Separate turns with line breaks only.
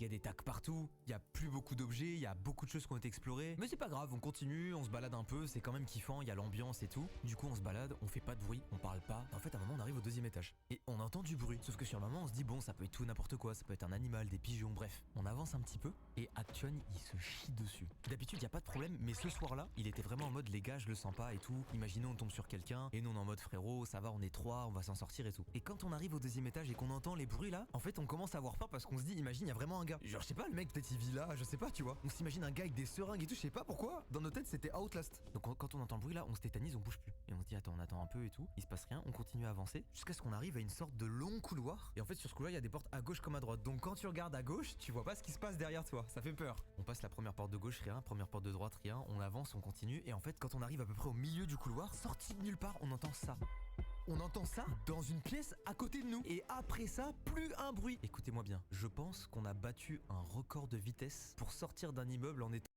il y a des tacs partout, il y a plus beaucoup d'objets, il y a beaucoup de choses qui ont été explorées. Mais c'est pas grave, on continue, on se balade un peu, c'est quand même kiffant, il y a l'ambiance et tout. Du coup on se balade, on fait pas de bruit, on parle pas. En fait à un moment on arrive au 2e étage et on entend du bruit. Sauf que sur le moment on se dit bon ça peut être tout n'importe quoi, ça peut être un animal, des pigeons, bref. On avance un petit peu et Action il se chie dessus. D'habitude il y a pas de problème, mais ce soir-là il était vraiment en mode les gars je le sens pas et tout. Imaginons on tombe sur quelqu'un et nous on est en mode frérot ça va on est 3, on va s'en sortir et tout. Et quand on arrive au 2e étage et qu'on entend les bruits là, en fait on commence à avoir peur parce qu'on se dit imagine il y a vraiment un gars. Genre je sais pas le mec peut-être il vit là, je sais pas tu vois. On s'imagine un gars avec des seringues et tout, je sais pas pourquoi. Dans nos têtes c'était Outlast. Donc quand on entend le bruit là on se tétanise, on bouge plus. Et on se dit attends on attend un peu et tout, il se passe rien, on continue à avancer jusqu'à ce qu'on arrive à une sorte de long couloir. Et en fait sur ce couloir il y a des portes à gauche comme à droite. Donc quand tu regardes à gauche tu vois pas ce qui se passe derrière toi, ça fait peur. On passe la première porte de gauche, rien, première porte de droite, rien, on avance, on continue et en fait quand on arrive à peu près au milieu du couloir, sorti de nulle part, on entend ça. On entend ça dans une pièce à côté de nous. Et après ça, plus un bruit. Écoutez-moi bien, je pense qu'on a battu un record de vitesse pour sortir d'un immeuble en étant